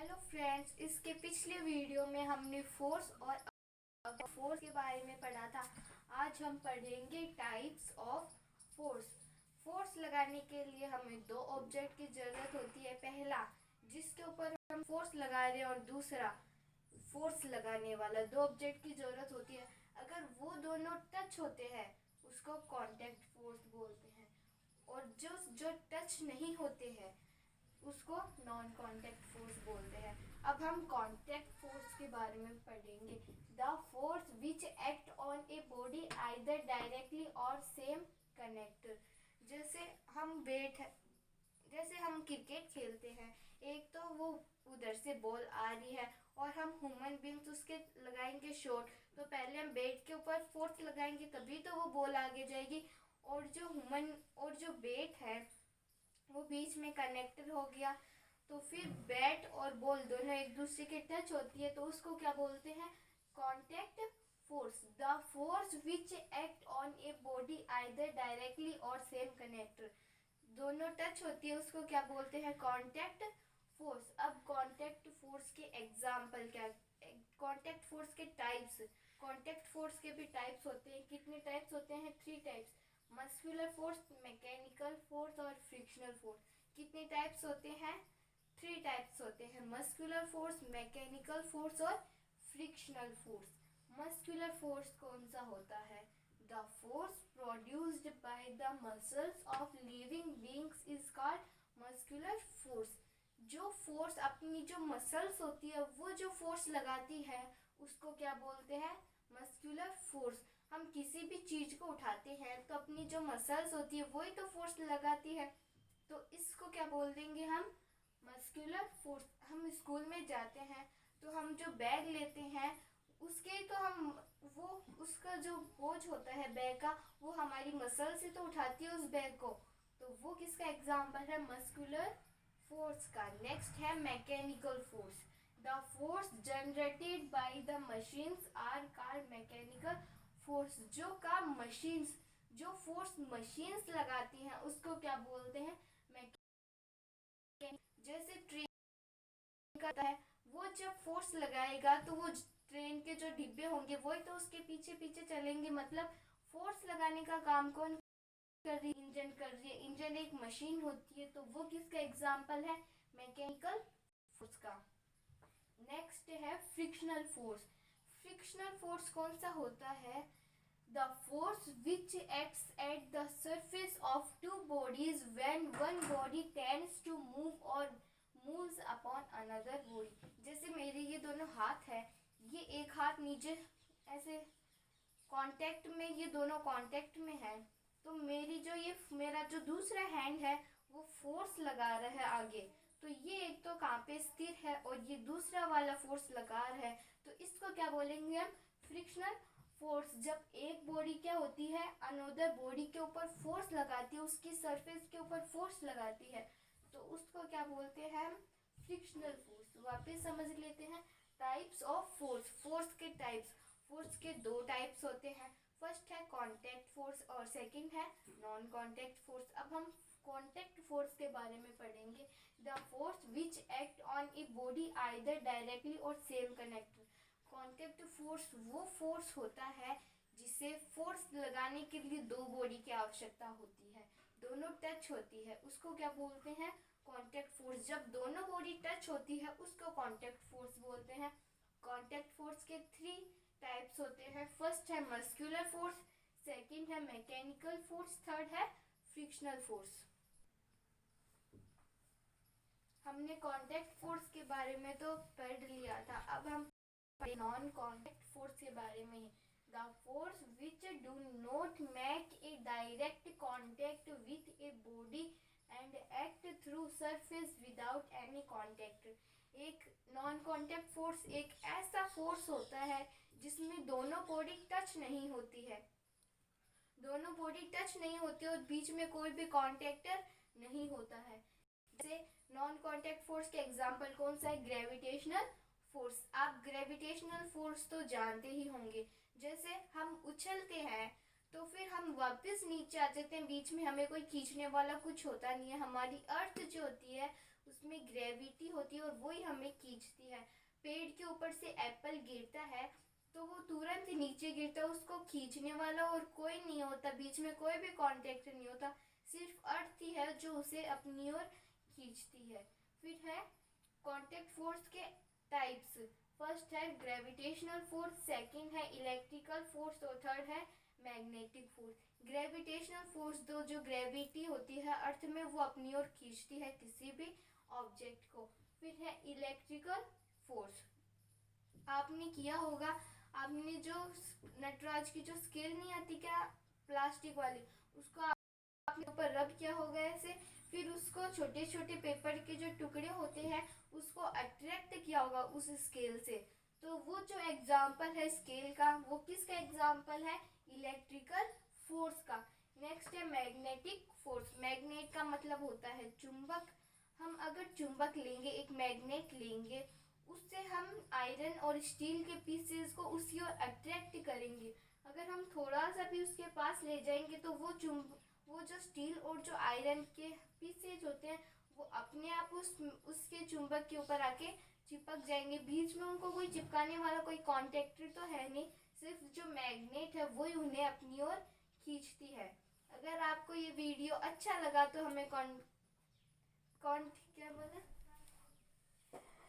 Hello friends, इसके पिछले video में हमने फोर्स और फोर्स के बारे में पढ़ा था। आज हम पढ़ेंगे टाइप्स ऑफ फोर्स। फोर्स लगाने के लिए हमें दो ऑब्जेक्ट की ज़रूरत होती है। पहला जिसके ऊपर हम फोर्स लगा रहे हैं और दूसरा फोर्स लगाने वाला। दो ऑब्जेक्ट की ज़रूरत होती है। अगर वो दोनों टच होते हैं उसको कॉन्टैक्ट फोर्स बोलते हैं, और जो टच नहीं होते हैं उसको नॉन कॉन्टैक्ट फोर्स बोलते हैं। अब हम कॉन्टैक्ट फोर्स के बारे में पढ़ेंगे। The force which act on a body either directly और सेम कनेक्टर। जैसे हम क्रिकेट खेलते हैं, एक तो वो उधर से बॉल आ रही है और हम ह्यूमन बींग्स उसके लगाएंगे शॉट, तो पहले हम बैट के ऊपर फोर्स लगाएंगे तभी तो वो बॉल आगे जाएगी। और जो बैट है वो बीच में कनेक्टर हो गया, तो फिर बैट और बॉल दोनों एक दूसरे के टच होती है, तो उसको क्या बोलते हैं? Contact force. The force which act on a body either directly और सेम कनेक्टर। दोनों टच होती है, उसको क्या बोलते हैं? Contact force. अब कॉन्टैक्ट फोर्स के एग्जाम्पल क्या? कॉन्टैक्ट फोर्स के टाइप्स। कॉन्टैक्ट फोर्स के भी टाइप्स होते हैं। कितने टाइप्स होते हैं? 3 types. Muscular force, mechanical force और फ्रिक्शनल फोर्स। कितने टाइप्स होते हैं? 3 टाइप्स होते हैं। मस्कुलर फोर्स, मैकेनिकल फोर्स और फ्रिक्शनल फोर्स। मस्कुलर फोर्स कौन सा होता है? The force produced by the muscles of living beings is called muscular force. जो फोर्स अपनी जो मसल्स होती है वो जो फोर्स लगाती है उसको क्या बोलते हैं? Muscular force. हम किसी भी चीज को उठाते हैं तो अपनी जो मसल्स होती है वही तो फोर्स लगाती है, तो इसको क्या बोल देंगे हम? Muscular force. हम स्कूल में जाते हैं तो हम जो बैग लेते हैं उसके तो हम वो उसका जो बोझ होता है बैग का, वो हमारी मसल से तो उठाती है उस बैग को, तो वो किसका एग्जाम्पल है? मस्कुलर फोर्स का। नेक्स्ट है mechanical force. The force generated by the machines are called mechanical force. जो फोर्स मशीन्स लगाती हैं उसको क्या बोलते हैं? जैसे ट्रेन करता है, वो जब फोर्स लगाएगा तो वो ट्रेन के जो डिब्बे होंगे वही तो उसके पीछे पीछे चलेंगे। मतलब फोर्स लगाने का काम कौन कर रही? इंजन कर रही है। इंजन एक मशीन होती है, तो वो किसका एग्जाम्पल है? मैकेनिकल फोर्स का। नेक्स्ट है फ्रिक्शनल फोर्स। फ्रिक्शनल फोर्स कौन सा होता है? The force which acts at the surface of two bodies when one body tends to move or moves upon another body। जैसे मेरे ये दोनों हाथ है, ये एक हाथ नीचे ऐसे कांटेक्ट में, ये दोनों कांटेक्ट में है, तो मेरा जो दूसरा हैंड है वो फोर्स लगा रहा है आगे, तो ये एक तो कहाँ पे स्थिर है और ये दूसरा वाला फोर्स लगा रहा है, तो इसको क्या बोलेंगे हम? Frictional force. जब एक बॉडी क्या होती है, अनदर बॉडी के ऊपर फोर्स लगाती है, उसकी सरफेस के ऊपर फोर्स लगाती है, तो उसको क्या बोलते हैं? Frictional force. वापस समझ लेते हैं टाइप्स ऑफ फोर्स। फोर्स के टाइप्स। फोर्स के 2 टाइप्स होते हैं। फर्स्ट है कॉन्टैक्ट फोर्स और सेकंड है नॉन कॉन्टैक्ट फोर्स। अब हम कॉन्टैक्ट फोर्स के बारे में पढ़ेंगे। The force which act on a body either directly और सेम कनेक्टर। कॉन्टैक्ट फोर्स वो फोर्स होता है जिसे फोर्स लगाने के लिए 2 बॉडी की आवश्यकता होती है, दोनों टच होती है, उसको क्या बोलते हैं? Contact force. जब दोनों बॉडी टच होती है उसको कॉन्टैक्ट फोर्स बोलते हैं। कॉन्टैक्ट फोर्स के 3 टाइप्स होते हैं। फर्स्ट है मस्कुलर फोर्स, सेकंड है मैकेनिकल फोर्स, थर्ड है फ्रिक्शनल फोर्स। हमने कॉन्टैक्ट फोर्स के बारे में तो पढ़ लिया था, अब हम नॉन कॉन्टैक्ट फोर्स के बारे में। The force which do not make a direct contact with a body and act through surface without any contact. एक नॉन कॉन्टैक्ट फोर्स एक ऐसा फोर्स होता है जिसमें दोनों बॉडी टच नहीं होती है, दोनों बॉडी टच नहीं होती और बीच में कोई भी कॉन्टैक्टर नहीं होता है। जैसे नॉन कॉन्टैक्ट फोर्स के एग्जाम्पल कौन सा है? Gravitational force. आप ग्रेविटेशनल फोर्स तो जानते ही होंगे। जैसे हम उछलते हैं तो फिर हम वापस नीचे आ जाते हैं, बीच में हमें कोई खींचने वाला कुछ होता नहीं है। हमारी अर्थ जो होती है उसमें उसमें ग्रेविटी होती है और वही हमें खींचती है। पेड़ के ऊपर से एप्पल गिरता है तो वो तुरंत नीचे गिरता है, उसको खींचने वाला और कोई नहीं होता, बीच में कोई भी कांटेक्ट नहीं होता, सिर्फ अर्थ ही है जो उसे अपनी ओर खींचती है। फिर है कांटेक्ट फोर्स के टाइप्स। फर्स्ट है ग्रेविटेशनल फोर्स, सेकंड है इलेक्ट्रिकल फोर्स और थर्ड है मैग्नेटिक फोर्स। ग्रेविटेशनल फोर्स तो जो ग्रेविटी होती है अर्थ में वो अपनी ओर खींचती है किसी भी ऑब्जेक्ट को। फिर है इलेक्ट्रिकल फोर्स। आपने किया होगा, आपने जो नटराज की जो स्केल नहीं आती क्या प्लास्टिक वाली, उसको आपने ऊपर रब किया होगा ऐसे, फिर उसको छोटे छोटे पेपर के जो टुकड़े होते हैं उसको अट्रैक्ट किया होगा उस स्केल से। तो वो जो एग्जाम्पल है स्केल का, वो किसका एग्जाम्पल है? इलेक्ट्रिकल फोर्स का। नेक्स्ट है मैग्नेटिक फोर्स। मैग्नेट का मतलब होता है चुंबक। हम अगर चुंबक लेंगे, एक मैग्नेट लेंगे, उससे हम आयरन और स्टील के पीसेस को उसकी ओर अट्रैक्ट करेंगे। अगर हम थोड़ा सा भी उसके पास ले जाएंगे तो वो जो स्टील और जो आयरन के पीसेस होते हैं वो अपने आप उसके चुंबक के ऊपर आके चिपक जाएंगे। बीच में उनको कोई चिपकाने वाला कोई कॉन्टेक्टर तो है नहीं, सिर्फ जो मैग्नेट है वही उन्हें अपनी ओर खींचती है। अगर आपको ये वीडियो अच्छा लगा तो हमें क्या बोला